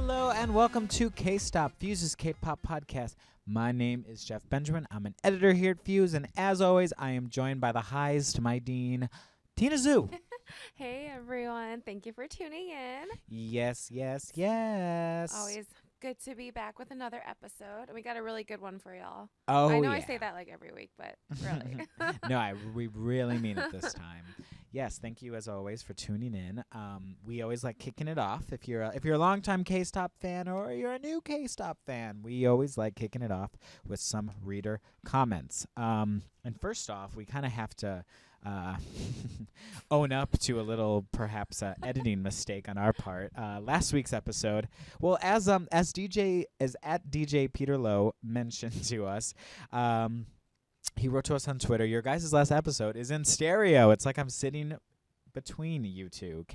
Hello and welcome to K-Stop, Fuse's K-Pop podcast. My name is Jeff Benjamin. I'm an editor here at Fuse, and as always, I am joined by the Heize to my Dean, Tina Zhu. Hey everyone, thank you for tuning in. Yes. Always good to be back with another episode. And we got a really good one for y'all. Oh, I know yeah. I say that like every week, but really. No, we really mean it this time. Yes, thank you as always for tuning in. We always like kicking it off. If you're a longtime K-Stop fan or you're a new K-Stop fan, we always like kicking it off with some reader comments. And first off, we kind of have to own up to a little perhaps editing mistake on our part. Last week's episode, well, as at DJ Peter Lowe mentioned to us, he wrote to us on Twitter, your guys' last episode is in stereo. It's like I'm sitting between you two.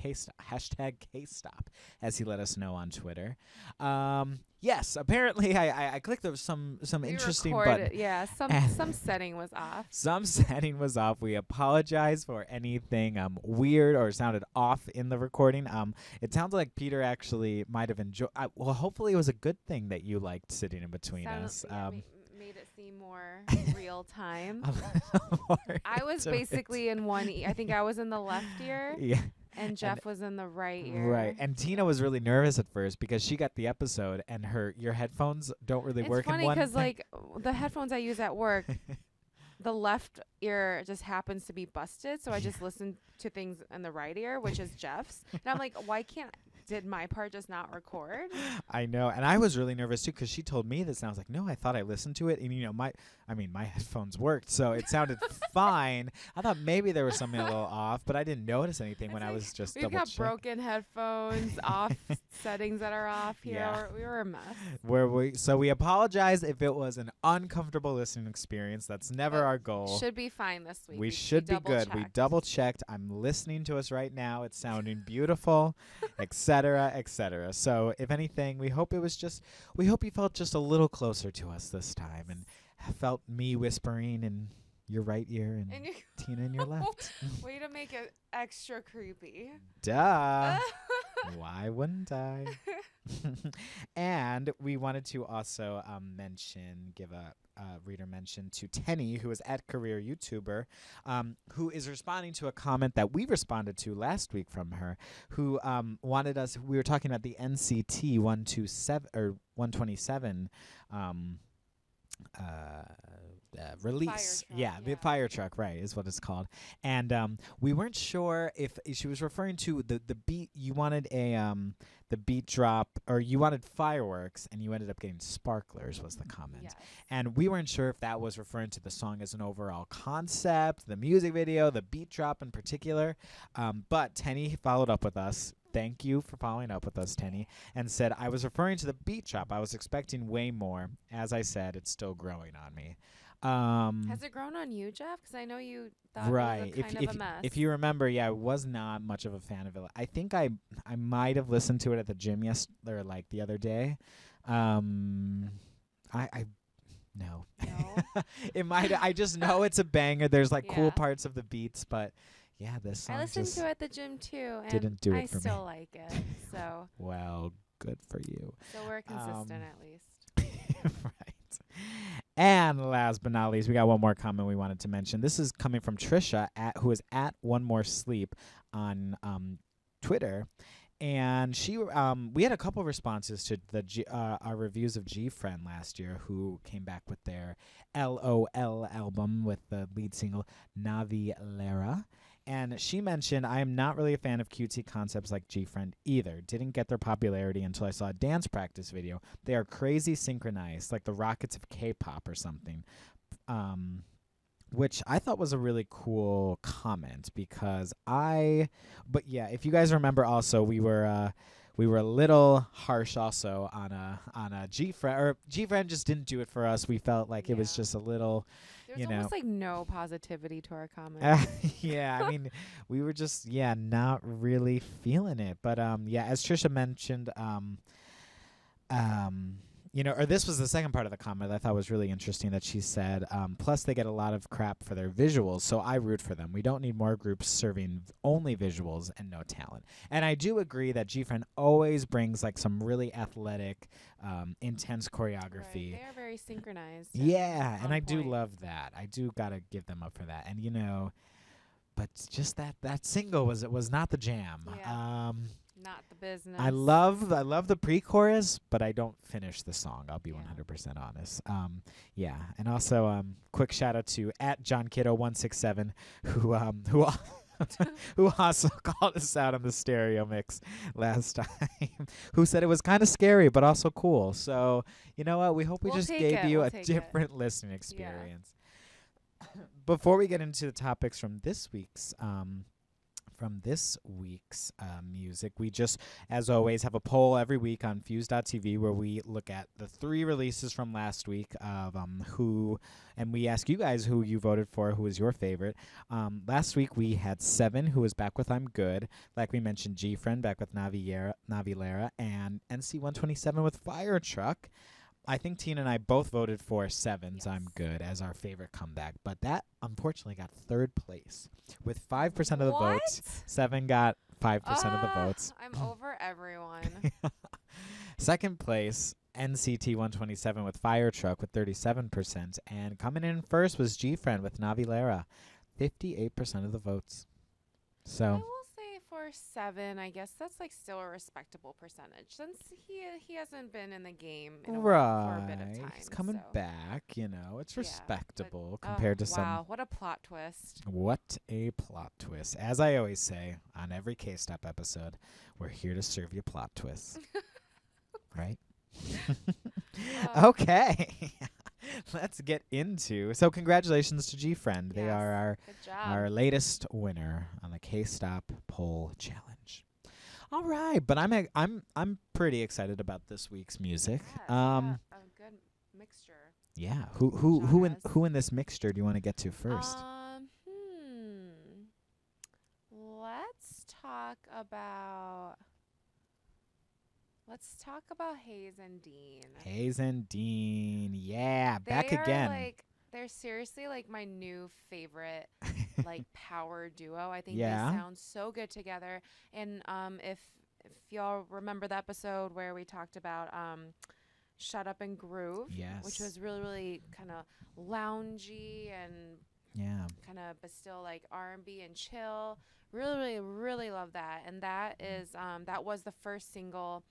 Hashtag K-Stop, as he let us know on Twitter. Yes, apparently I clicked some interesting button. Yeah, some setting was off. Some setting was off. We apologize for anything weird or sounded off in the recording. It sounds like Peter actually might have enjoyed. Well, hopefully it was a good thing that you liked sitting in between us. Made it seem more real time. More I was basically in one ear. I think I was in the left ear. Yeah. And Jeff was in the right ear. Right. And Tina was really nervous at first because she got the episode and your headphones don't really work in one. It's funny because the headphones I use at work, the left ear just happens to be busted. So I just listen to things in the right ear, which is Jeff's. And I'm like, did my part just not record? I know. And I was really nervous too because she told me this and I was like, no, I thought I listened to it. And my headphones worked. So it sounded fine. I thought maybe there was something a little off, but I didn't notice anything when I was just We've got broken headphones, off settings that are off here. Yeah. We were a mess. So we apologize if it was an uncomfortable listening experience. That's never our goal. Should be fine this week. We should be good. We double checked. I'm listening to us right now. It's sounding beautiful, etc., etc. So if anything, we hope you felt just a little closer to us this time and felt me whispering in your right ear and Tina in your left. Way to make it extra creepy. Duh. Why wouldn't I? And we wanted to also give a reader mention to Tenny, who is at Career YouTuber, who is responding to a comment that we responded to last week from her, who wanted us. We were talking about the NCT 127 or 127 release. The fire truck, right, is what it's called. And we weren't sure if she was referring to the beat. You wanted the beat drop, or you wanted fireworks, and you ended up getting sparklers, was the comment. Yes. And we weren't sure if that was referring to the song as an overall concept, the music video, the beat drop in particular. But Tenny followed up with us. Thank you for following up with us, Tenny, and said, I was referring to the beat drop. I was expecting way more. As I said, it's still growing on me. Has it grown on you, Jeff? Because I know you thought it was kind of a mess. If you remember, I was not much of a fan of it. I think I might have listened to it at the gym the other day. No. It might. I just know it's a banger. There's cool parts of the beats, but yeah, this song I listened to it at the gym too, and didn't do it for me. I still like it. So well, good for you. So we're consistent at least. Right. And last but not least, we got one more comment we wanted to mention. This is coming from Trisha, who is at One More Sleep on Twitter. And we had a couple responses to our reviews of G-Friend last year, who came back with their LOL album with the lead single Navi Lera. And she mentioned, I am not really a fan of cutesy concepts like G-Friend either. Didn't get their popularity until I saw a dance practice video. They are crazy synchronized, like the Rockets of K-pop or something. Which I thought was a really cool comment because but yeah, if you guys remember also, we were a little harsh also on a G-Friend, or G-Friend just didn't do it for us. We felt like it was just a little, There's almost no positivity to our comment. Yeah, I mean, we were just not really feeling it. But as Trisha mentioned, or this was the second part of the comment that I thought was really interesting that she said, plus they get a lot of crap for their visuals, so I root for them. We don't need more groups serving only visuals and no talent. And I do agree that G-Friend always brings like some really athletic, intense choreography. Right. They are very synchronized. Yeah, and on I do point. love that. I do gotta give them up for that. And but just that single was not the jam. Yeah. Not the business. I love the pre-chorus, but I don't finish the song. I'll be Yeah. 100% honest. Yeah, and also quick shout out to @JohnKiddo167 who who also called us out on the stereo mix last time. Who said it was kind of scary but also cool. So you know what? We hope we We'll just take gave it. you We'll a take it. different listening experience. Before we get into the topics from this week's music, we just, as always, have a poll every week on Fuse.tv where we look at the 3 releases from last week of and we ask you guys who you voted for, who was your favorite. Last week we had 7, who was back with I'm Good. Like we mentioned, G-Friend back with Navilera, and NC-127 with Fire Truck. I think Tina and I both voted for Seven's I'm Good as our favorite comeback, but that unfortunately got 3rd place. With 5% of the votes, Seven got 5% of the votes. I'm over everyone. 2nd place, NCT 127 with Fire Truck with 37%. And coming in first was G-Friend with Navilera, 58% of the votes. I So will say for 7, I guess that's like still a respectable percentage since he hasn't been in the game in a while for a bit of time. He's coming so. back, it's Yeah, respectable but, compared to some. Wow, what a plot twist. What a plot twist. As I always say on every K-Stop episode, we're here to serve you plot twists. Right? Okay. Let's get into. So congratulations to G-Friend. They Yes, are good job. our latest winner on the K-Stop poll challenge. All right, but I'm pretty excited about this week's music. Yes, yeah, a good mixture. Yeah. Who Genres. in this mixture do you want to get to first? Let's talk about Heize and Dean. Heize and Dean. Yeah, They back are again. they're seriously like my new favorite like power duo. I think Yeah. they sound so good together. And if y'all remember the episode where we talked about Shut Up and Groove, Yes. which was really, really kind of loungy and Yeah. kind of but still like R&B and chill. Really, really, really love that. And that is that was the first single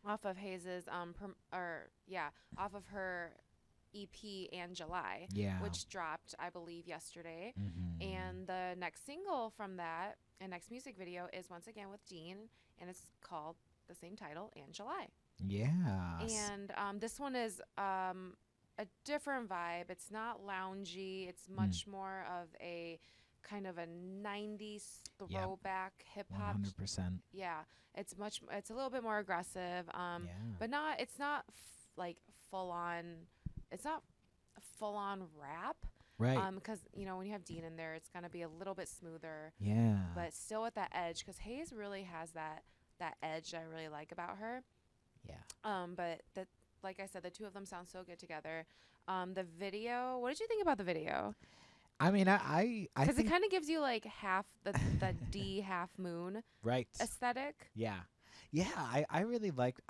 off of Heize's off of her EP and July, Yeah. which dropped I believe yesterday. Mhm. And the next single from that and next music video is once again with Dean, and it's called the same title, and July. Yeah. And this one is a different vibe. It's not loungy. It's much more of a kind of a 90s throwback hip hop. 100%. Yeah, it's a little bit more aggressive. But it's not like full on. It's not full on rap. Right. Because when you have Dean in there, it's gonna be a little bit smoother. Yeah. But still with that edge, because Heize really has that edge that I really like about her. Yeah. But like I said, the two of them sound so good together. The video. What did you think about the video? I mean, I Because think it kind of gives you like half the D half moon right. aesthetic. Yeah. Yeah, I really liked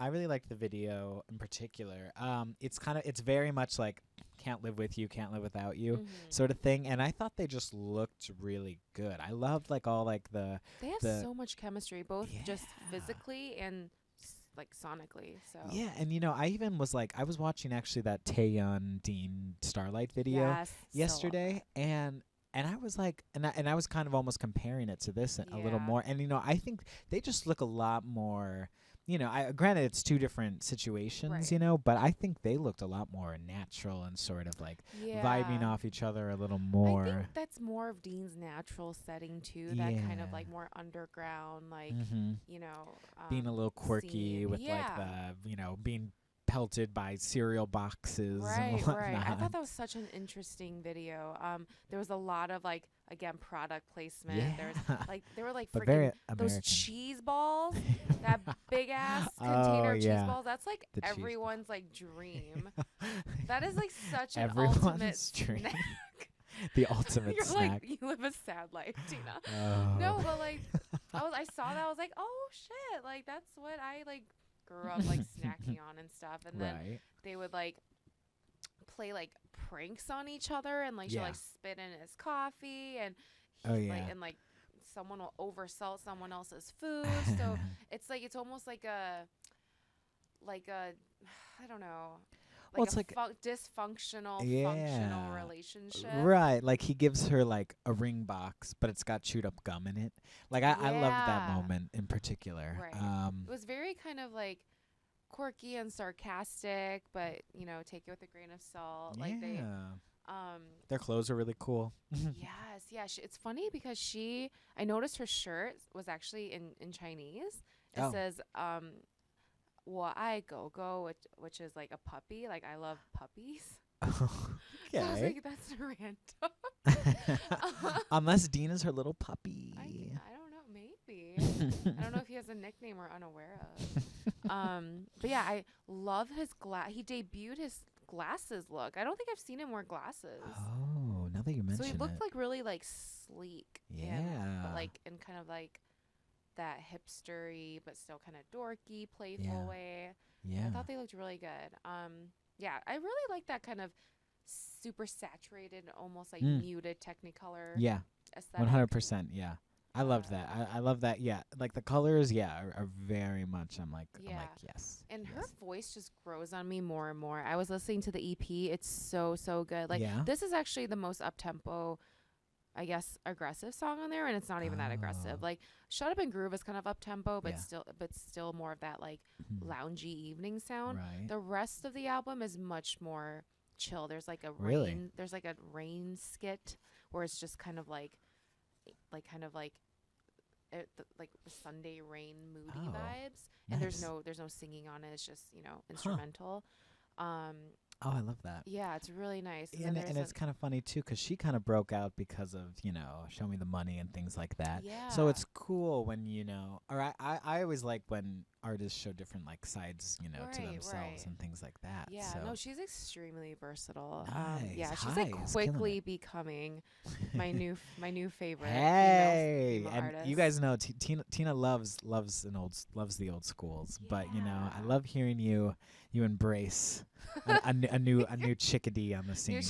the video in particular. It's very much like can't live with you, can't live without you sort of thing, and I thought they just looked really good. I loved like all like they have so much chemistry, both just physically and like sonically. So yeah, and I even was like I was watching actually that Taeyeon Dean Starlight video yesterday, and I was like, and I was kind of almost comparing it to this a little more. And, I think they just look a lot more, granted it's 2 different situations, but I think they looked a lot more natural and sort of like vibing off each other a little more. I think that's more of Dean's natural setting too. That kind of like more underground, like, being a little quirky scene. with like the, being pelted by cereal boxes and Right, whatnot. right. I thought that was such an interesting video. There was a lot of like again product placement. There's Yeah. like there were like But freaking very those American. cheese balls, that big ass Oh, container of cheese yeah. balls. That's like The cheese ball. everyone's like dream. That is like such an Everyone's ultimate dream. snack. The ultimate You're snack. like you live a sad life, Tina. Oh. No, but like I saw that I was like, oh shit, like that's what I like grew up like snacking on and stuff. And then Right. they would like play like pranks on each other and like she'll Yeah. like spit in his coffee and Oh, like yeah. and like someone will oversalt someone else's food. So it's almost like a I don't know. Well, Like it's a like- dysfunctional functional Yeah. relationship. Right, like he gives her like a ring box, but it's got chewed up gum in it. Like I loved that Yeah. moment in particular. Right. It was very kind of like quirky and sarcastic, but you know, take it with a grain of salt. Yeah. Like they Their clothes are really cool. yes, yeah. It's funny because I noticed her shirt was actually in Chinese. It Oh. says, 我爱狗狗, which is like a puppy. Like I love puppies. So I was Okay. like, that's random. Unless Dean is her little puppy. I don't know, maybe. I don't know if he has a nickname we're unaware of. But yeah, I love his he debuted his glasses look. I don't think I've seen him wear glasses. Oh, now that you mention So he looked it. like really like sleek. Yeah. But like in kind of like that hipstery but still kind of dorky, playful Yeah. way. Yeah. I thought they looked really good. Yeah, I really like that kind of super saturated, almost like muted Technicolor Yeah. aesthetic. 100%. Yeah. I love that. I love that. Yeah. Like the colors, yeah, are very much I'm like Yeah. yes. And her yes. voice just grows on me more and more. I was listening to the EP. It's so good. Like Yeah. this is actually the most up-tempo, I guess, aggressive song on there, and it's not even that aggressive. Oh. Like Shut Up and Groove is kind of up-tempo, but Yeah. still more of that like Mhm. loungy evening sound. Right. The rest of the album is much more chill. There's like a Really? rain. There's like a rain skit where it's just kind of like like Sunday rain moody Oh, vibes, and there's nice. no singing on it. It's just instrumental. Oh, I love that. Yeah, it's really nice. And, then and there's it's kind of funny too, 'cause she kind of broke out because of Show Me the Money and things like that. yeah. So it's cool when or I always like when artists show different like sides to Right, themselves right. and things like that. Yeah, so. no, she's extremely versatile. Nice. Yeah, she's Heize, like killing quickly it. becoming my new favorite. Hey, female and artist. you guys know Tina loves the old schools, but I Yeah. love hearing you embrace a new chickadee on the scene.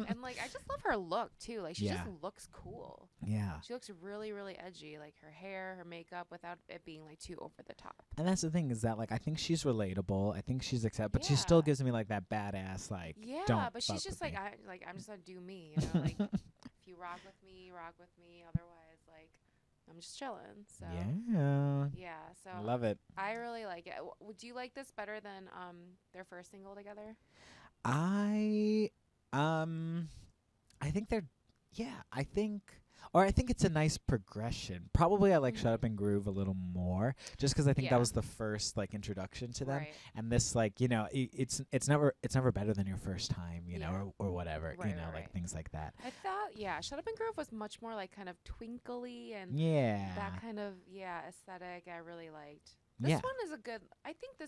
And like I just love her look too. Like she Yeah. just looks cool. Yeah. She looks really edgy. Like her hair, her makeup, without it being like too over the top. And that's the thing is that like I think she's relatable. I think she's but she still Yeah. gives me like that badass like Yeah, don't but fuck she's just with like me. I'm just gonna do me. You know, like if you rock with me, rock with me. Otherwise, like I'm just chilling. So Yeah. yeah. So Love it. I really like it. Would you like this better than their first single together? I think they're I think it's a nice progression. Probably I like Mhm. Shut Up and Groove a little more just 'cause I think Yeah. that was the first like introduction to them. Right. And this like, it's never better than your first time, Yeah. or whatever, Right, like right. things like that. I thought, yeah, Shut Up and Groove was much more like kind of twinkly and Yeah. that kind of aesthetic. I really liked. This Yeah. one is a good. I think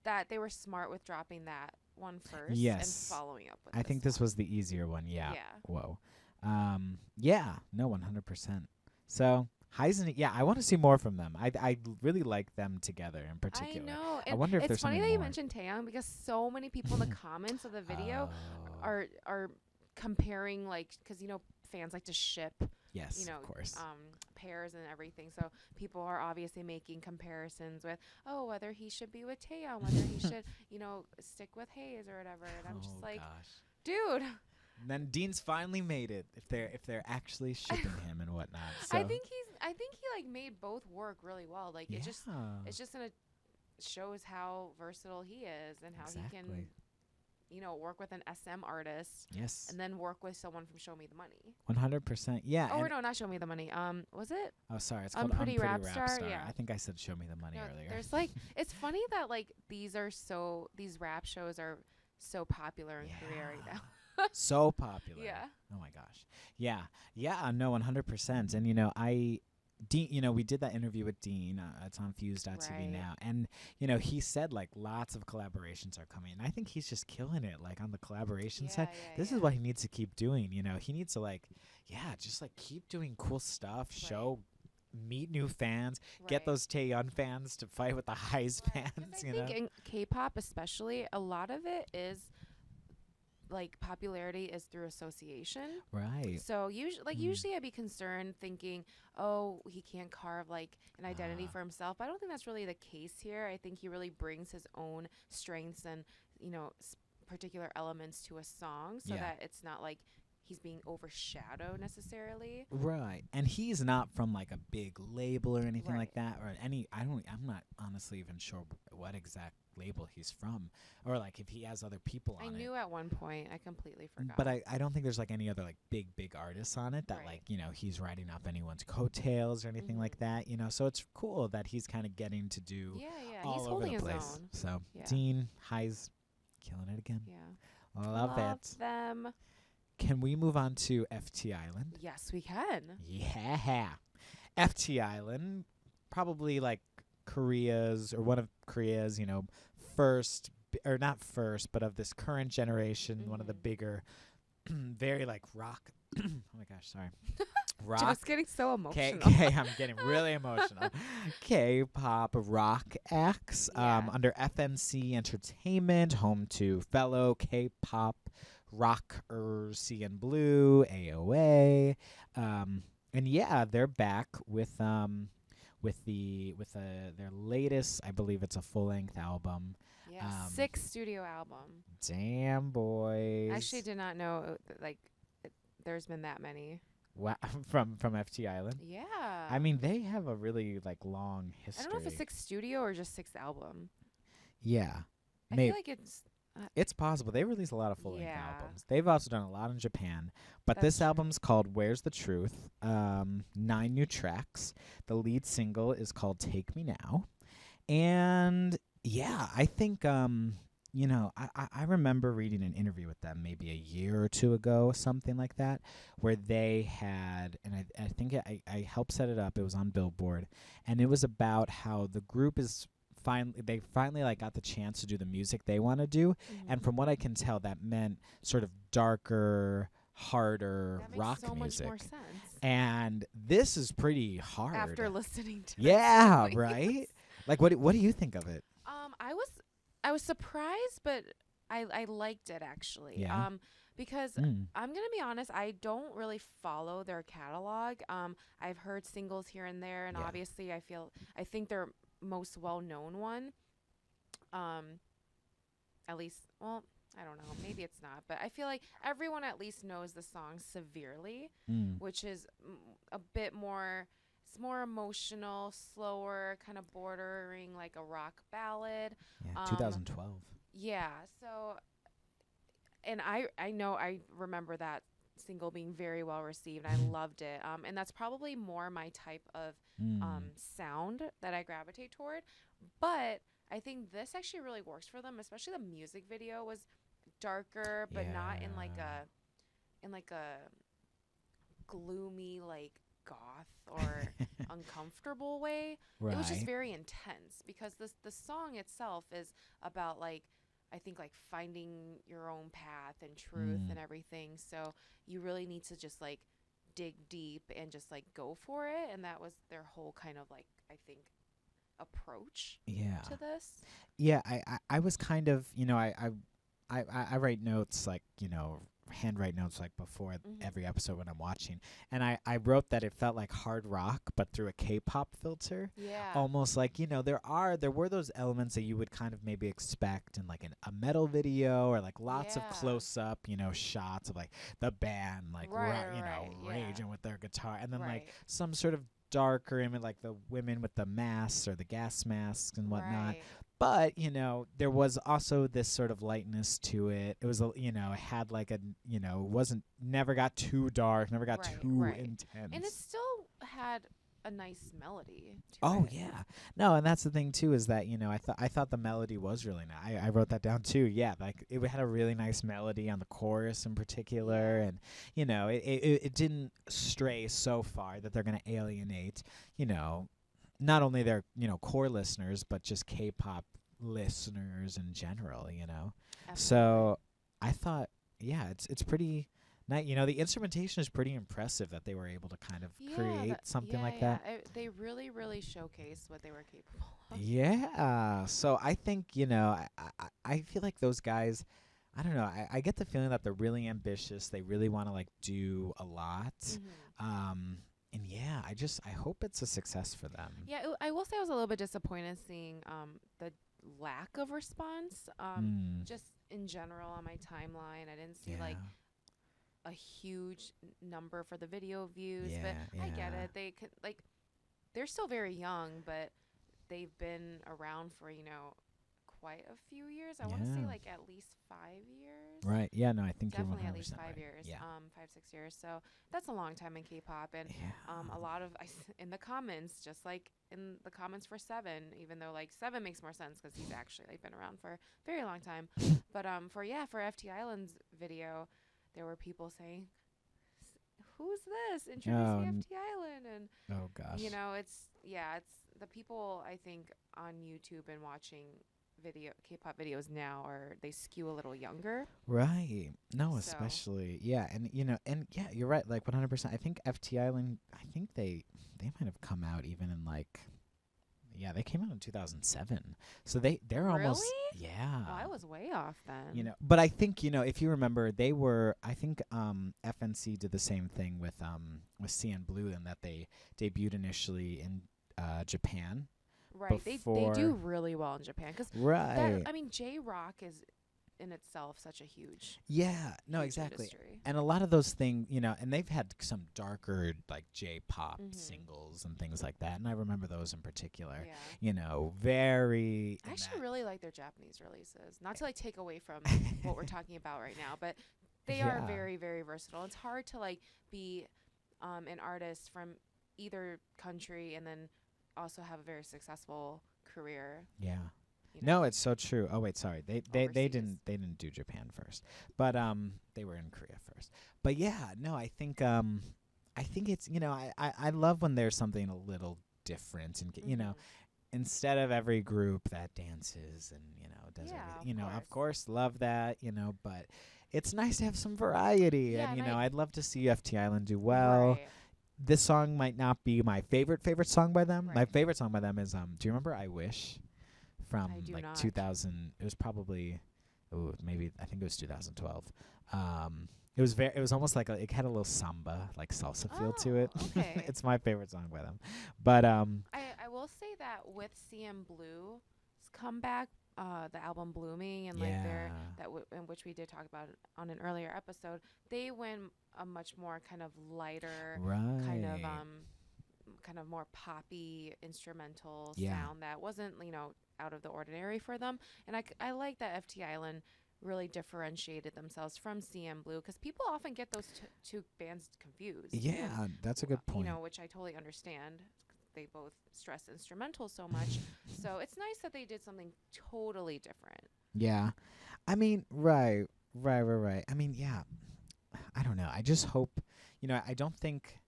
that they were smart with dropping that one first Yes. and following up with. I think this one. was the easier one. Yeah. Yeah. Whoa. Yeah. No, 100%. So Heize and I want to see more from them. I really like them together in particular. I know. I And wonder if it's there's funny something that you more. mentioned Taeyang because so many people in the comments of the video Oh. are comparing like because fans like to ship Yes, of course. pairs and everything. So people are obviously making comparisons with whether he should be with Taeyang, whether he should stick with Heize or whatever. And I'm just like, gosh. dude. And then Dean's finally made it. If they're actually shipping him and whatnot. So. I think he like made both work really well. Like it's just gonna shows how versatile he is and how he can work with an SM artist Yes. and then work with someone from Show Me the Money. 100%. Yeah. Oh, no, not Show Me the Money. Was it? Oh, sorry. It's I'm called Pretty Rap Star. Yeah. I think I said Show Me the Money No, earlier. there's like, it's funny that like these rap shows are so popular in Korea right now. So popular. Yeah. Oh my gosh. Yeah. Yeah. No, 100%. And Dean, we did that interview with Dean. It's on Fuse.tv Right. now. And, he said like lots of collaborations are coming. And I think he's just killing it like on the collaboration side. This is what he needs to keep doing. He needs to just like keep doing cool stuff, meet new fans, get those Taeyeon fans to fight with the Heize fans, I think in K-pop especially, a lot of it is like popularity is through association. Right. So usually I'd be concerned thinking, oh, he can't carve like an identity for himself. But I don't think that's really the case here. I think he really brings his own strengths and, particular elements to a song so that it's not like he's being overshadowed necessarily. Right. And he's not from like a big label or anything like that, or I'm not honestly even sure what exact label he's from, or like if he has other people on it. I knew at one point. I completely forgot. But I don't think there's like any other like big artists on it that he's riding off anyone's coattails or anything like that, So it's cool that he's kind of getting to do all he's over holding the his place. own. So Dean, Heize, killing it again. Yeah. Love it. them. Can we move on to FT Island? Yes, we can. Yeah. FT Island, probably like one of Korea's, first, or not first, but of this current generation, one of the bigger, very like rock. Oh my gosh, sorry. Rock. Just getting so emotional. I'm getting really emotional. K-pop rock acts under FNC Entertainment, home to fellow K-pop rockers CN Blue, AOA, and they're back with their latest, I believe it's a full-length album. Yeah, 6th studio album. Damn, boys. I actually did not know there's been that many. Wow, from FT Island. Yeah. I mean, they have a really like long history. I don't know if it's 6th studio or just 6th album. Yeah. I feel like it's possible. They release a lot of full-length albums. They've also done a lot in Japan. But this album's called Where's the Truth? 9 new tracks. The lead single is called Take Me Now. And I think I remember reading an interview with them maybe a year or two ago, something like that, where they had, and I think I helped set it up. It was on Billboard, and it was about how the group is finally like got the chance to do the music they want to do, and from what I can tell, that meant sort of darker, harder rock so music. Much more sense. And this is pretty hard after listening to it. Right? Like, what do you think of it? I was surprised, but I liked it actually. Yeah. Because I'm gonna be honest, I don't really follow their catalog. I've heard singles here and there, and obviously I think their most well-known one, at least, well, I don't know, maybe it's not, but I feel like everyone at least knows the song Severely, which is a bit more. It's more emotional, slower, kind of bordering like a rock ballad. Yeah, 2012. Yeah, so, and I know I remember that single being very well received. I loved it. And that's probably more my type of sound that I gravitate toward. But I think this actually really works for them, especially the music video was darker, but not in like a gloomy, like, goth or uncomfortable way. Right. It was just very intense because the song itself is about like, I think like finding your own path and truth and everything. So you really need to just like dig deep and just like go for it. And that was their whole kind of like, I think, approach to this. Yeah, I was kind of, I write notes like, handwrite notes like before every episode when I'm watching, and I wrote that it felt like hard rock but through a K-pop filter. Almost like, there were those elements that you would kind of maybe expect in like a metal video, or like lots of close up shots of like the band like raging with their guitar, and then like some sort of darker image, like the women with the masks or the gas masks and whatnot. But, there was also this sort of lightness to it. It was, it had like it wasn't, never got too dark, never got Right, too right. And it intense. still had a nice melody to Oh it. yeah, no, and that's the thing too is that I thought the melody was really nice. I wrote that down too. Yeah, like it had a really nice melody on the chorus in particular, Yeah. and it didn't stray so far that they're gonna alienate you know not only their core listeners but just K-pop listeners in general. Absolutely. So I thought, yeah, it's pretty. The instrumentation is pretty impressive that they were able to kind of Yeah, create something yeah, like yeah. that. They really, really showcased what they were capable of. Yeah. So I think, I feel like those guys, I don't know, I get the feeling that they're really ambitious. They really want to like do a lot. Hmm. Um and yeah, I hope it's a success for them. Yeah, I will say I was a little bit disappointed seeing the lack of response. Mm. Just in general on my timeline, I didn't see like Yeah. a huge number for the video views, but Yeah, I get yeah. it. They could like they're still very young, but they've been around for quite a few years. I want to say Yeah. like at least 5 years. Right. Yeah, no, I think you're Definitely at least 100% five right. years, Yeah. 5 6 years. So that's a long time in K-pop, and Yeah. a lot of in the comments, just like in the comments for Seven, even though like Seven makes more sense because he's actually like been around for a very long time. But for FT Island's video, there were people saying, "Who's this? Introduce Oh, me to FT Island," and oh gosh. it's the people I think on YouTube and watching K-pop videos now are they skew a little younger. Right. No, So especially. Yeah, and and yeah, you're right, like 100%. I think FT Island, I think they might have come out even in like, yeah, they came out in 2007. So they're really, almost, yeah. oh, I was way off then. But I think, if you remember, they were, I think FNC did the same thing with CN Blue, and that they debuted initially in Japan Right, they do before. really well in Japan because that Right. I mean J Rock is in itself such a Yeah, no, huge exactly. industry. And a lot of those things, and they've had some darker like J-pop Mhm. singles and things like that. And I remember those in particular. Yeah. Very I in actually that. really like their Japanese releases. Not to like take away from what we're talking about right now, but they are Yeah. very, very versatile. It's hard to like be an artist from either country and then also have a very successful career, Yeah. you No, know, it's so true. Oh wait, sorry. They overseas. didn't do Japan first. But they were in Korea first. But yeah, no, I think it's, I love when there's something a little different, and Mhm. instead of every group that dances and does Yeah, everything, of of course. course love that, but it's nice to have some variety, Yeah, and and I I'd love to see FT Island do well. right, This song might not be my favorite song by them. My right. favorite song by them is do you remember I Wish I from do like not. 2000? It was probably, maybe, I think it was 2012. It was almost like it had a little samba, like salsa feel to Oh, it. okay. It's my favorite song by them. But I will say that with CM Blue's comeback, the album Blooming, and like their yeah. in which we did talk about it on an earlier episode, they went a much more kind of lighter, kind of Right. kind of more poppy instrumental Yeah. sound that wasn't out of the ordinary for them. And I like that FT Island really differentiated themselves from CM Blue because people often get those two bands confused, and Yeah, that's a good point. which I totally understand. They both stress instrumental so much, so it's nice that they did something totally different. Yeah. I mean, right. I mean, yeah. I don't know. I just hope, I don't think,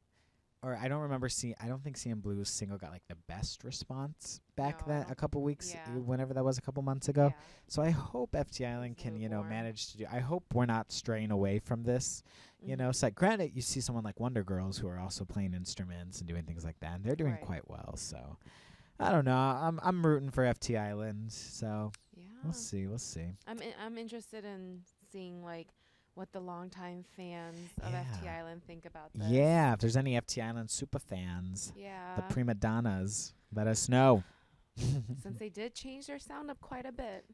or I don't remember seeing, I don't think CM Blue's single got like the best response back No, I then a don't. couple weeks, Yeah, whenever that was, a couple months ago. yeah, So I hope FT it was Island can, lukewarm. manage to do, I hope we're not straying away from this. Mhm. It's like, granted, you see someone like Wonder Girls who are also playing instruments and doing things like that, and they're doing Right. quite well. So I don't know. I'm rooting for FT Island. So we'll Yeah. see. We'll see. I'm interested in seeing like what the longtime fans of FT Yeah. Island think about this. Yeah, if there's any FT Island super fans, the Yeah. prima donnas, let us know. Since they did change their sound up quite a bit.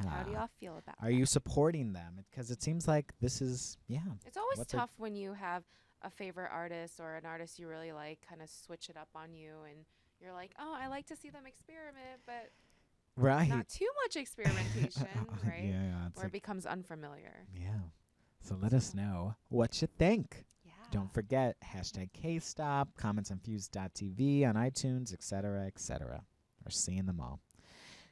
How do Yeah. y'all feel about Are that? you supporting them? Because it seems like this is, yeah. It's always What they're tough when you have a favorite artist or an artist you really like kind of switch it up on you and you're like, "Oh, I like to see them experiment, but Right. not too much experimentation, right? Yeah. It's Where it like, becomes unfamiliar. yeah. So let us know what you think. Yeah. Don't forget, hashtag KStop, comments on fuse.tv, on iTunes, etc., etc. We're seeing them all.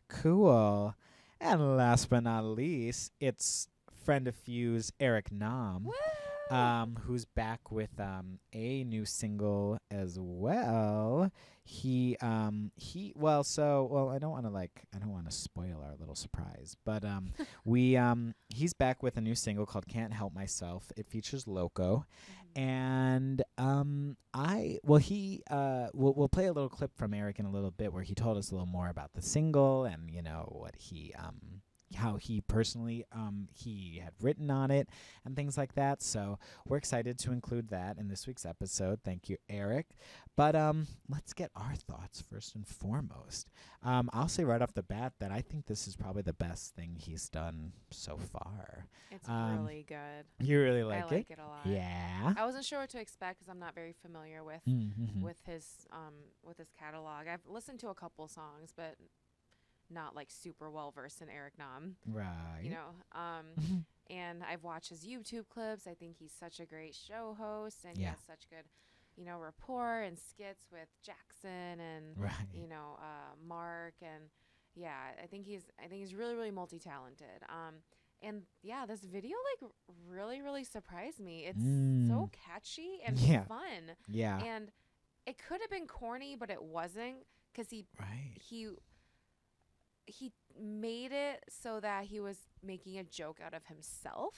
Cool. And last but not least, it's friend of Fuse, Eric Nam, Woo! who's back with a new single as well. I don't want to spoil our little surprise, but he's back with a new single called Can't Help Myself. It features Loco. And we'll play a little clip from Eric in a little bit where he told us a little more about the single and what he how he personally he had written on it and things like that. So we're excited to include that in this week's episode. Thank you, Eric. But let's get our thoughts first and foremost. I'll say right off the bat that I think this is probably the best thing he's done so far. It's really good. You really like it? I like it a lot. Yeah. I wasn't sure what to expect because I'm not very familiar with with his catalog. I've listened to a couple songs, but not like super well versed in Eric Nam. Right. And I've watched his YouTube clips. I think he's such a great show host, and he has such good, rapport and skits with Jackson and Mark, and I think he's really really multi-talented. And this video like really really surprised me. It's so catchy and fun. Yeah. And it could have been corny, but it wasn't because he made it so that he was making a joke out of himself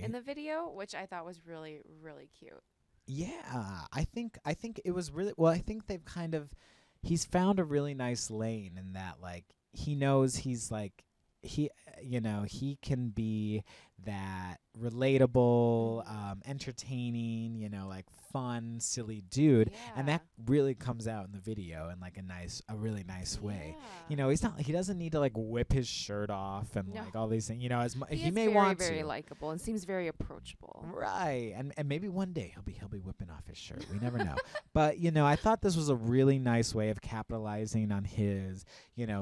in the video, which I thought was really really cute. Yeah, I think it was really well. I think he's found a really nice lane in that, like, he knows he's like he can be that relatable, entertaining, like fun, silly dude, and that really comes out in the video in like a really nice way. He doesn't need to like whip his shirt off and like all these things. He may want to. Very likable and seems very approachable. Right, and maybe one day he'll be whipping off his shirt. We never know. But I thought this was a really nice way of capitalizing on his,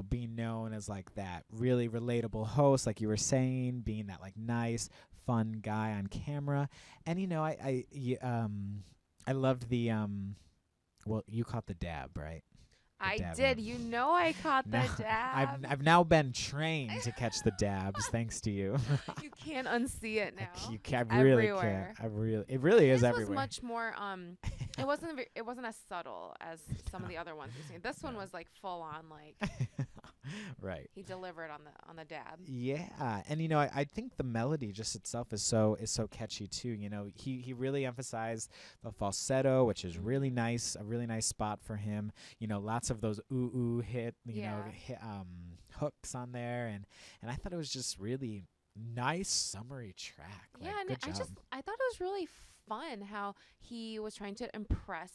being known as like that really relatable host, like you were saying, being that like nice, fun guy on camera. And I loved the you caught the dab, right? I did. I caught the dab. I've now been trained to catch the dabs thanks to you. You can't unsee it now. I really everywhere. can't. It really is everywhere. This was much more it wasn't as subtle as some of the other ones we've seen. This one was like full on like right. He delivered on the dab. Yeah. And I think the melody just itself is so catchy too. He really emphasized the falsetto, which is really nice, a really nice spot for him. Lots of those ooh hit hooks on there, and I thought it was just really nice summery track. Like, and good job. I thought it was really fun how he was trying to impress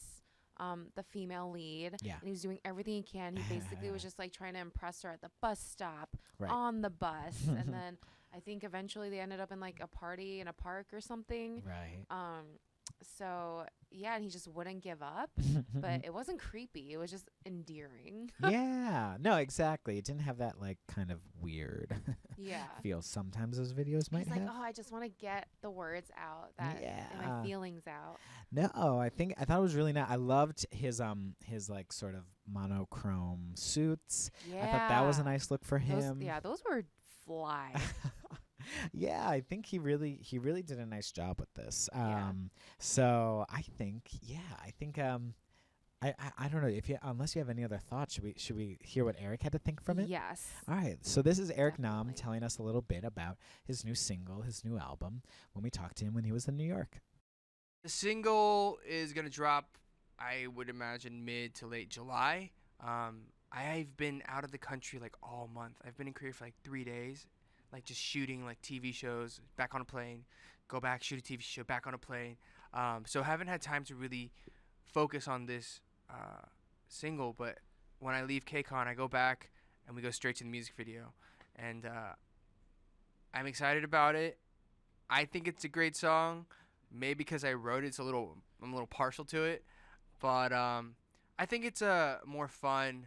the female lead, and he was doing everything he can. He basically was just like trying to impress her at the bus stop, on the bus, and then I think eventually they ended up in like a party in a park or something. Right. So and he just wouldn't give up, but it wasn't creepy. It was just endearing. Yeah. No, exactly. It didn't have that like kind of weird feel sometimes those videos might have. Like, I just want to get the words out, and my feelings out. No, I thought it was really nice. I loved his like sort of monochrome suits. Yeah. I thought that was a nice look for him. Those were fly. Yeah, I think he really did a nice job with this. So I think I don't know unless you have any other thoughts, should we hear what Eric had to think from it? Yes. All right. So this is Eric Definitely. Nam telling us a little bit about his new single, his new album, when we talked to him when he was in New York. The single is going to drop, I would imagine, mid to late July. I've been out of the country like all month. I've been in Korea for like 3 days, like just shooting like TV shows, back on a plane, go back, shoot a TV show, back on a plane. So haven't had time to really focus on this single, but when I leave KCON, I go back and we go straight to the music video. And I'm excited about it. I think it's a great song. Maybe because I wrote it, I'm a little partial to it. But I think it's a more fun,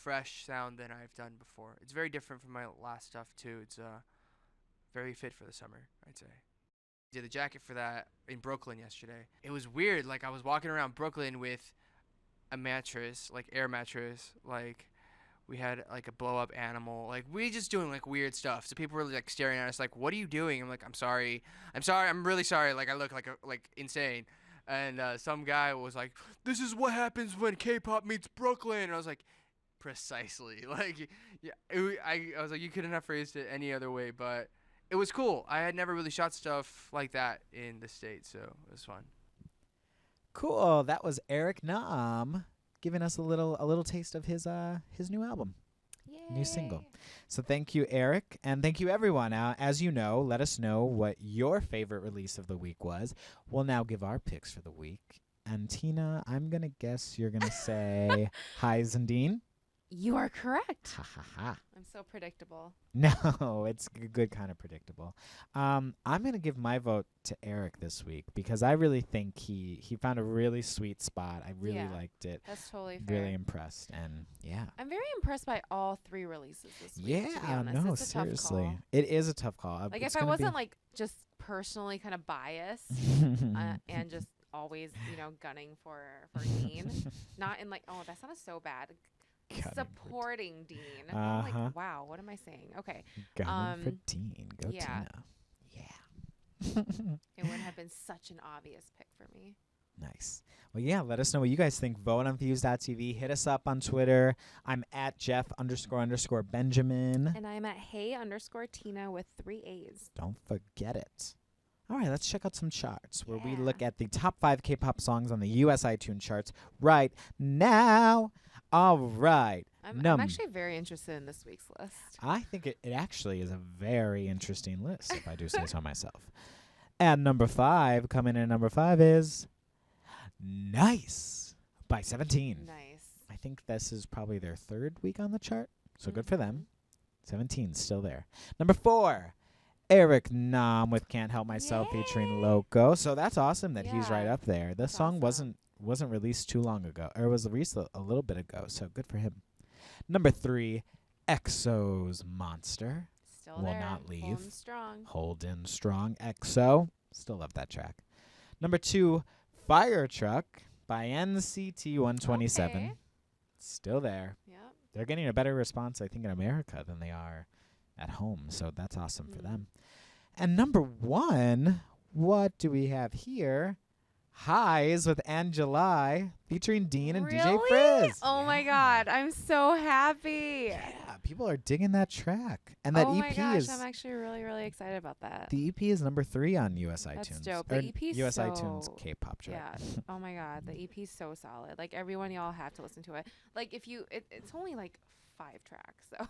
fresh sound than I've done before. It's very different from my last stuff too. It's very fit for the summer, I'd say. Did the jacket for that in Brooklyn yesterday. It was weird. Like I was walking around Brooklyn with a mattress, like air mattress, like we had like a blow up animal. Like we just doing like weird stuff. So people were like staring at us like, "What are you doing?" I'm like, "I'm sorry. I'm sorry. I'm really sorry. Like I look like insane." And some guy was like, "This is what happens when K-pop meets Brooklyn." And I was like, "Precisely." Like yeah, I was like, "You couldn't have phrased it any other way." But it was cool. I had never really shot stuff like that in the States, so it was fun. Cool. That was Eric Nam giving us a little taste of his new album. New single. Yay. So thank you, Eric, and thank you, everyone. As you know, let us know what your favorite release of the week was. We'll now give our picks for the week. And Tina, I'm going to guess you're going to say Heize and Dean. You are correct. Ha ha ha. I'm so predictable. No, it's good kind of predictable. I'm going to give my vote to Eric this week because I really think he found a really sweet spot. I really Yeah. liked it. That's totally fair. Really impressed. And yeah. I'm very impressed by all 3 releases this week. to be Yeah, honest. no, It's a tough seriously. call. It is a tough call. Like It's if I gonna wasn't like just personally kind of biased and just always, gunning for Dean, not in like, oh, that sounded so bad. Gunning for Supporting Dean. I'm Uh-huh. like, wow, what am I saying? Okay. Gunning for um, Dean. Go yeah. Tina. Yeah. It wouldn't have been such an obvious pick for me. Nice. Well, yeah, let us know what you guys think. Vote on Views.tv. Hit us up on Twitter. I'm at Jeff__Benjamin. And I'm at Hey_Tina with 3 A's. Don't forget it. All right, let's check out some charts where we Yeah. look at the top 5 K-pop songs on the US iTunes charts right now. All right. I'm Num- actually very interested in this week's list. I think it actually is a very interesting list, if I do say so myself. And number 5, coming in at number 5 is Nice by 17. Nice. I think this is probably their 3rd week on the chart, so good for them. 17's still there. Number 4, Eric Nam with Can't Help Myself featuring Yay. Loco. So that's awesome that he's right Yeah, up there. The that's song awesome. wasn't released too long ago, or was released a little bit ago, so good for him. Number 3, EXO's Monster. Still Will there. not leave. Holding strong. Holding strong, EXO. Still love that track. Number 2, Fire Truck by NCT 127. Okay. Still there. Yep. They're getting a better response, I think, in America than they are at home, so that's awesome for them. And number 1, what do we have here? Highs with Angelai featuring Dean and DJ Really? Frizz. Oh my Yeah. God. I'm so happy. Yeah, people are digging that track. And that oh EP my gosh, is I'm actually really, really excited about that. the EP is number 3 on US That's iTunes. dope. Or The EP 's US iTunes so- K-pop chart. Yeah. Oh my God. The EP is so solid. Like everyone, y'all have to listen to it. Like if you, it's only like 5 tracks, so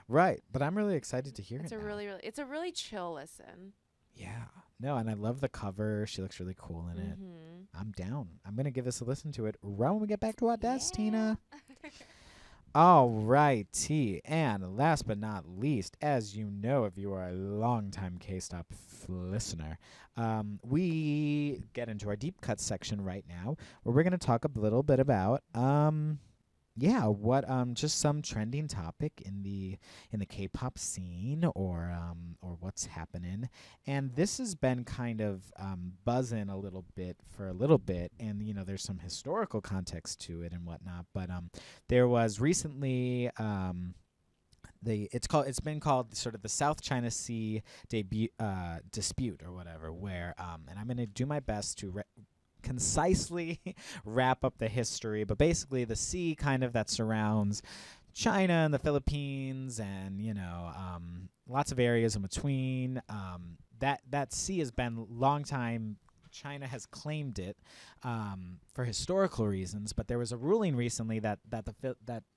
Right, but I'm really excited to hear it's it a now. it's a really chill listen. Yeah. No, and I love the cover. She looks really cool in it. Mm-hmm. I'm down. I'm going to give this a listen to it right when we get back to our desk, Tina. Yeah. All righty. And last but not least, as you know, if you are a longtime K-Stop listener, we get into our deep cut section right now where we're going to talk a little bit about just some trending topic in the K-pop scene or what's happening. And this has been kind of buzzing a little bit for a little bit, and there's some historical context to it and whatnot. But there was recently it's been called sort of the South China Sea dispute or whatever, where and I'm going to do my best to concisely wrap up the history, but basically the sea kind of that surrounds China and the Philippines and lots of areas in between, that sea has been long time. China has claimed it for historical reasons, but there was a ruling recently that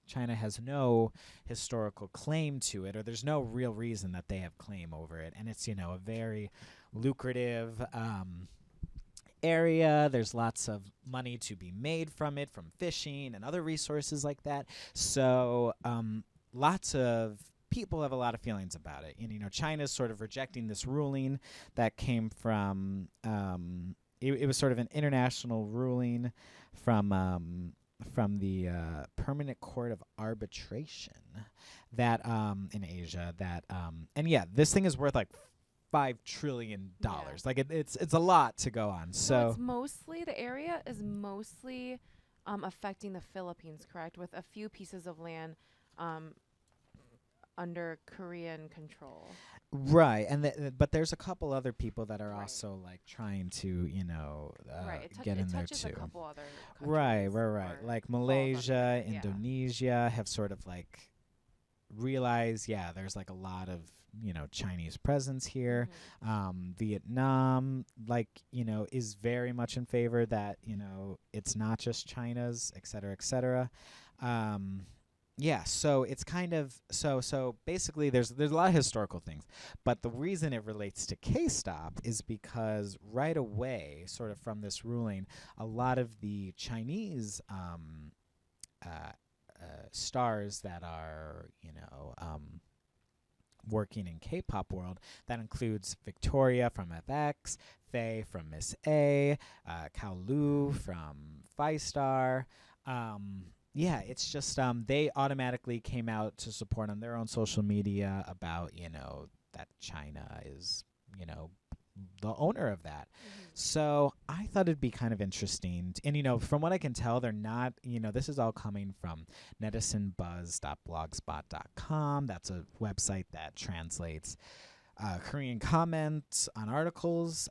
China has no historical claim to it, or there's no real reason that they have claim over it, and it's a very lucrative area. There's lots of money to be made from it, from fishing and other resources like that. So lots of people have a lot of feelings about it. And, China's sort of rejecting this ruling that came from it was sort of an international ruling from Permanent Court of Arbitration that in Asia that and yeah, this thing is worth like $5 trillion. Like it's a lot to go on. So So it's mostly the area is mostly affecting the Philippines, correct? With a few pieces of land um, under Korean control. right, and but there's a couple other people that are Right. also like trying to Right. get in there touches too. a couple other Right, countries. right. or Like falls Malaysia, under, yeah. Indonesia have sort of like realized, yeah, there's like a lot of Chinese presence here. Vietnam, like is very much in favor that it's not just China's, et cetera, et cetera. Um, yeah, so it's kind of so basically there's a lot of historical things, but the reason it relates to K-Stop is because right away, sort of from this ruling, a lot of the Chinese uh, stars that are working in K-pop world. That includes Victoria from FX, Faye from Miss A, Kao Lu from FiStar. Yeah, it's just they automatically came out to support on their own social media about that China is the owner of that. So I thought it'd be kind of interesting. And, from what I can tell, they're not, this is all coming from netizenbuzz.blogspot.com. That's a website that translates Korean comments on articles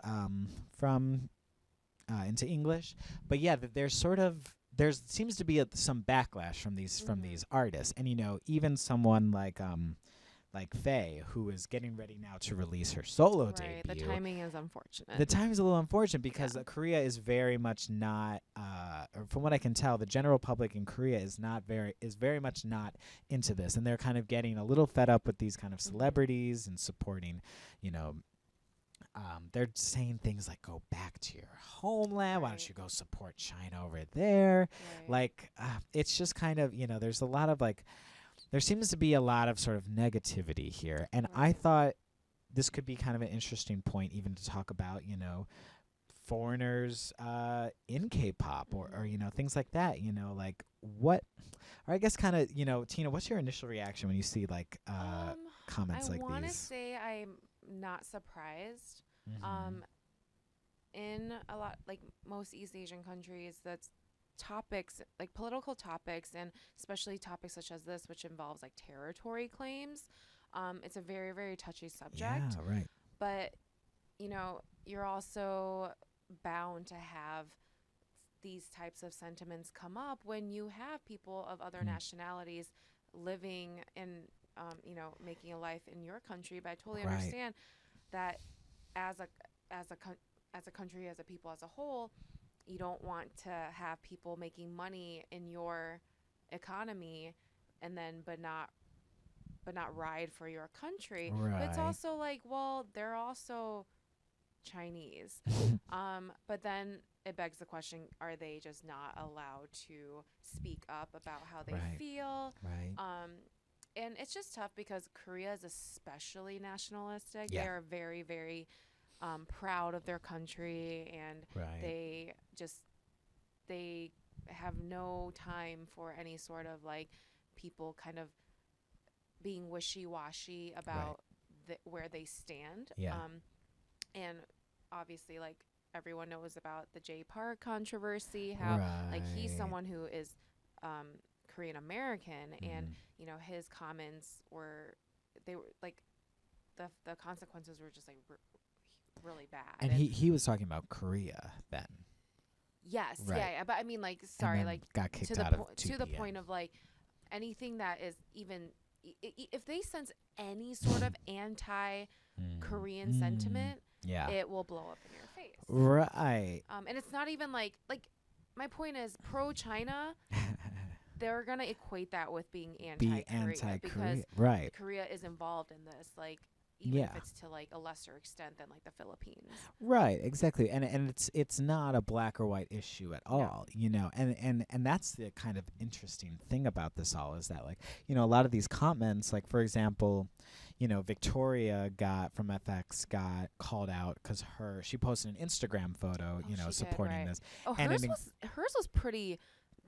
from into English. But yeah, there seems to be some backlash from these artists. And, even someone like Faye, who is getting ready now to release her solo debut. The timing is unfortunate. The time is a little unfortunate because Korea is very much not, or from what I can tell, the general public in Korea is very much not into this, and they're kind of getting a little fed up with these kind of celebrities and supporting, they're saying things like, "Go back to your homeland. Why don't you go support China over there?" Like, it's just kind of there's a lot of like. There seems to be a lot of sort of negativity here. And I thought this could be kind of an interesting point even to talk about, foreigners in K-pop or things like that. Like what, or I guess kind of, Tina, what's your initial reaction when you see like comments like these? I want to say I'm not surprised. In a lot, like most East Asian countries, that's topics like political topics, and especially topics such as this, which involves like territory claims. It's a very, very touchy subject. Yeah, right. But you're also bound to have these types of sentiments come up when you have people of other nationalities living and making a life in your country. But I totally understand that as a country, as a people, as a whole, you don't want to have people making money in your economy and then but not ride for your country. Right. But it's also like, well, they're also Chinese. But then it begs the question, are they just not allowed to speak up about how they feel? Right. And it's just tough because Korea is especially nationalistic. Yeah. They're very, very proud of their country, and they have no time for any sort of like people kind of being wishy-washy about where they stand. And obviously, like, everyone knows about the Jay Park controversy, how like he's someone who is Korean American, and his comments were like the consequences were just like really bad. And he was talking about Korea then. Yes, yeah, but I mean, like, sorry, like, got kicked to out the of to the point of like anything that is even if they sense any sort of anti-Korean sentiment, it will blow up in your face. Right. And it's not even like my point is pro-China. They're gonna equate that with being anti-Korea because Korea is involved in this, like, even if it's to like a lesser extent than like the Philippines. Right, exactly. And it's not a black or white issue at all, And that's the kind of interesting thing about this all is that, like, a lot of these comments, like, for example, Victoria from FX got called out because she posted an Instagram photo, supporting this. Oh, and hers was pretty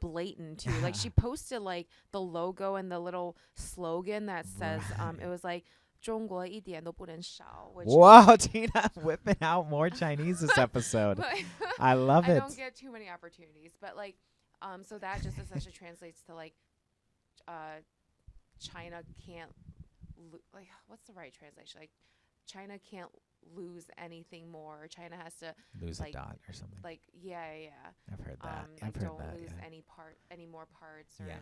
blatant too. Like she posted like the logo and the little slogan that says it was like 中国一点都不能少, which Whoa, Tina whipping out more Chinese this episode. but I love I it. don't get too many opportunities, but like so that just essentially translates to like China can't like what's the right translation? Like China can't lose anything more. China has to Lose like, a dot or something. like yeah. I've heard that. Like I've heard don't that. lose Yeah. any more parts or Yeah.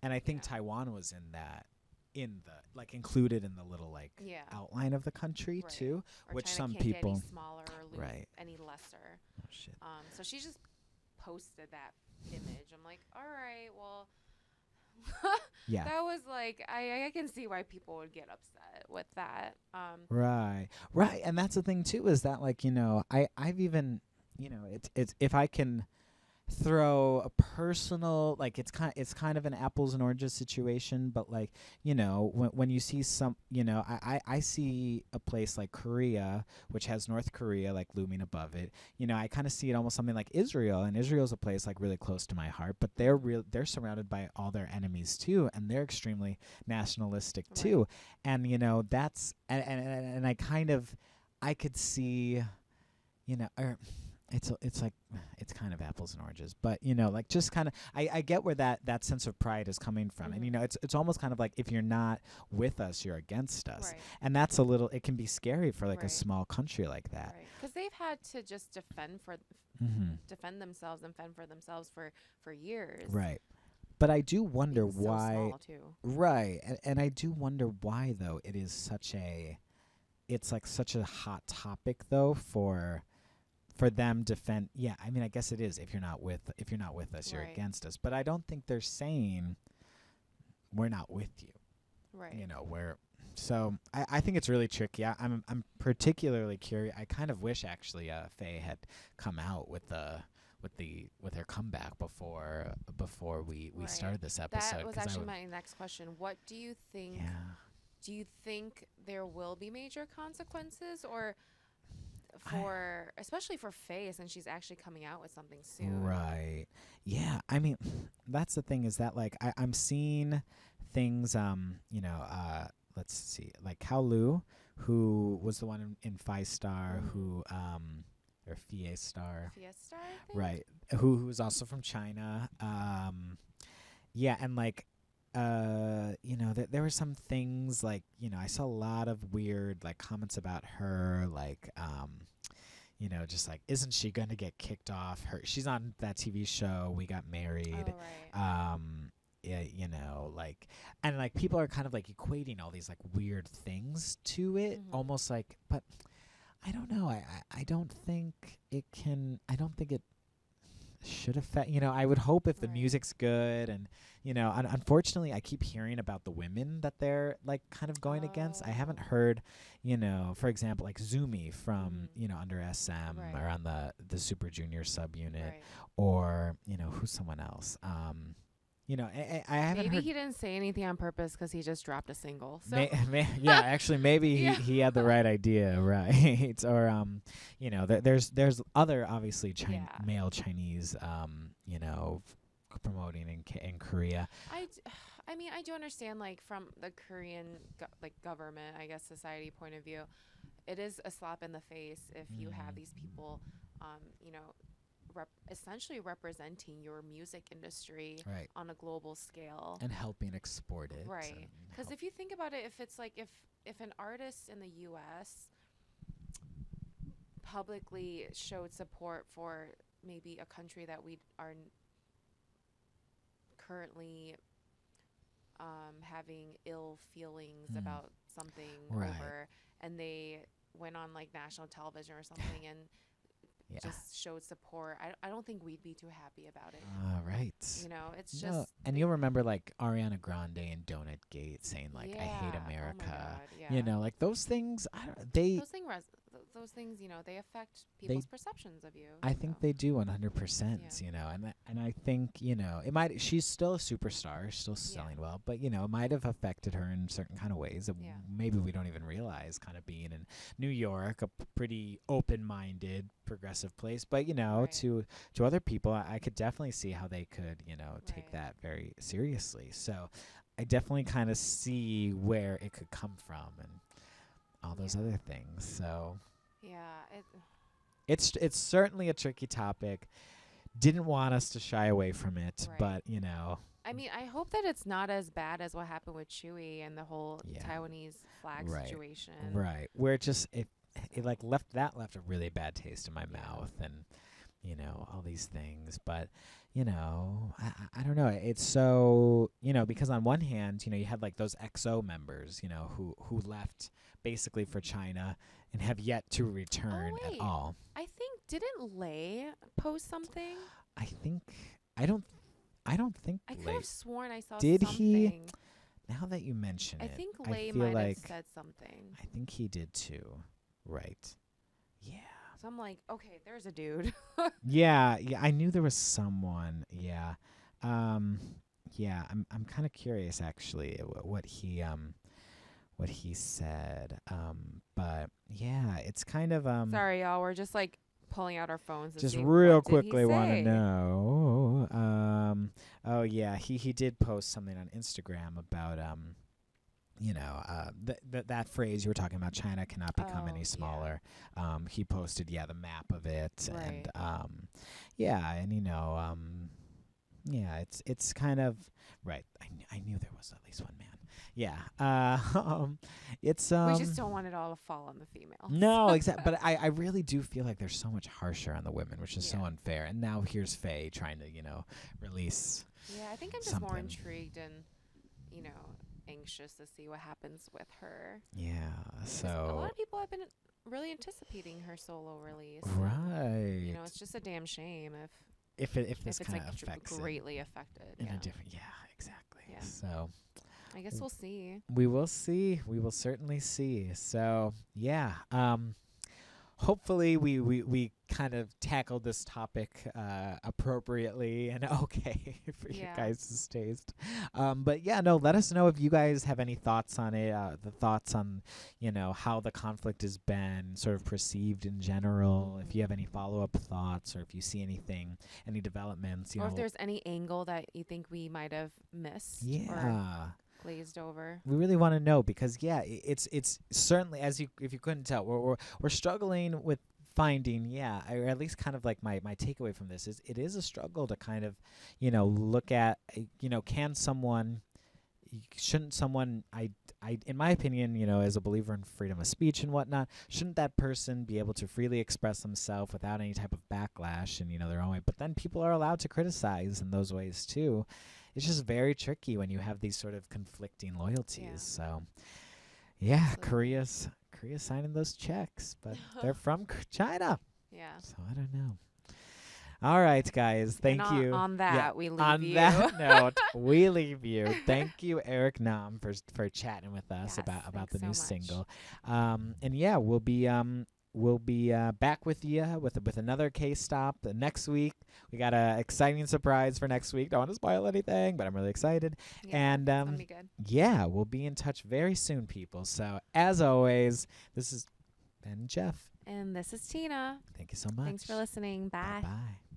And I think yeah. Taiwan was in that, in the like included in the little like yeah. outline of the country Right. too, Or which China some can't people. get any smaller or lose Right. any lesser. Oh shit. So she just posted that image. I'm like, all right, well, Yeah. that was like, I can see why people would get upset with that. Right. And that's the thing too, is that like, I've even, it's if I can throw a personal, like it's kind of an apples and oranges situation, but like, when you see some, I see a place like Korea, which has North Korea like looming above it. I kind of see it almost something like Israel, and Israel's a place like really close to my heart, but they're surrounded by all their enemies too, and they're extremely nationalistic too. And that's and I could see, or it's like it's kind of apples and oranges, but like just kind of I get where that sense of pride is coming from. And it's almost kind of like, if you're not with us, you're against us. Right. And that's it can be scary for like a small country like that. Because they've had to just defend themselves and fend for themselves for years. Right. But I do wonder Being so why. small, too. Right. And I do wonder why though it is it's like such a hot topic though for them defend. Yeah, I mean, I guess it is. If you're not with us, you're against us. But I don't think they're saying we're not with you. Right. So I think it's really tricky. I'm particularly curious. I kind of wish actually Faye had come out with her comeback before we started this episode. That was actually my next question. What do you think? Yeah. Do you think there will be major consequences, or especially for Faye, since she's actually coming out with something soon? Right. Yeah. I mean, that's the thing, is that like I'm seeing things. Let's see, like Kaolu, who was the one in FTISLAND, who or FTISLAND. FTISLAND, I think? Right. Who's also from China. Yeah, and like. There were some things like, I saw a lot of weird like comments about her, like, just like, isn't she going to get kicked off? She's on that TV show, We Got Married. Oh, right. Yeah, like, and like people are kind of like equating all these like weird things to it, almost like, but I don't know. I don't think it should affect, I would hope if the music's good, and unfortunately I keep hearing about the women that they're like kind of going against. I haven't heard, for example, like Zumi from under SM or on the Super Junior subunit, or who's someone else. I haven't maybe heard. he didn't say anything on purpose because he just dropped a single. So yeah, actually, maybe he had the right idea, right? Or there's other obviously male Chinese, promoting in Korea. I mean, I do understand, like, from the Korean government, I guess, society point of view, it is a slap in the face if you have these people, essentially representing your music industry on a global scale and helping export it. Right. Because if you think about it, if it's like if an artist in the U.S. publicly showed support for maybe a country that we are currently having ill feelings about something over, and they went on like national television or something and just showed support, I don't think we'd be too happy about it. Right. It's just... And you'll remember like Ariana Grande and Donut Gate saying like, I hate America. Oh my God, like those things, those things, they affect people's perceptions of you. I think they do 100%, Yeah. and I think, it might, she's still a superstar, she's still selling well, but, it might have affected her in certain kind of ways that maybe we don't even realize, kind of being in New York, a pretty open-minded, progressive place. But, to other people, I could definitely see how they could, take that very seriously. So I definitely kind of see where it could come from and all those other things. So it's certainly a tricky topic. Didn't want us to shy away from it, but I mean, I hope that it's not as bad as what happened with Chewy and the whole Taiwanese flag situation. Right. Where it just it like left a really bad taste in my mouth, and all these things. But I don't know. It's so because on one hand, you had like those XO members, who left basically for China and have yet to return at all. I think didn't Lei post something? I don't think I could have sworn I saw did something. He? Now that you mention I it, think I Lei feel might like have said something. I think he did too. Right. Yeah. So I'm like, okay, there's a dude. Yeah, I knew there was someone. Yeah. Yeah, I'm kind of curious actually what he said. But yeah, it's kind of Sorry, y'all. We're just like pulling out our phones. Just see real what quickly want to say. know. Oh yeah, he did post something on Instagram about that phrase you were talking about, China cannot become any smaller. He posted the map of it, and it's kind of right. I knew there was at least one man. Yeah. It's we just don't want it all to fall on the female. No, exactly. But I really do feel like they're so much harsher on the women, which is so unfair. And now here's Faye trying to, release. Yeah, I think I'm just more intrigued and, anxious to see what happens with her. Yeah. So a lot of people have been really anticipating her solo release. Right. It's just a damn shame if this kind of like affects greatly affected in a different. Yeah, exactly. Yeah. So I guess we'll see. We will see. We will certainly see. So yeah. Hopefully we kind of tackled this topic appropriately and okay for you guys' taste. But let us know if you guys have any thoughts on it, the thoughts on, how the conflict has been sort of perceived in general, if you have any follow-up thoughts or if you see anything, any developments. Or if there's any angle that you think we might have missed. Yeah. Glazed over. We really want to know because it's certainly, if you couldn't tell, we're struggling with finding or at least kind of like my takeaway from this is it is a struggle to kind of look at shouldn't someone I in my opinion as a believer in freedom of speech and whatnot, shouldn't that person be able to freely express themselves without any type of backlash and their own way? But then people are allowed to criticize in those ways too. It's just very tricky when you have these sort of conflicting loyalties. So, Korea's signing those checks, but they're from China. Yeah. So I don't know. All right, guys. Thank you. On that, we leave on you. On that note, we leave you. Thank you, Eric Nam, for chatting with us about the new single. We'll be back with you with another case stop next week. We got an exciting surprise for next week. Don't want to spoil anything, but I'm really excited. And that'll be good. We'll be in touch very soon, people. So as always, this is Ben and Jeff. And this is Tina. Thank you so much. Thanks for listening. Bye. Bye.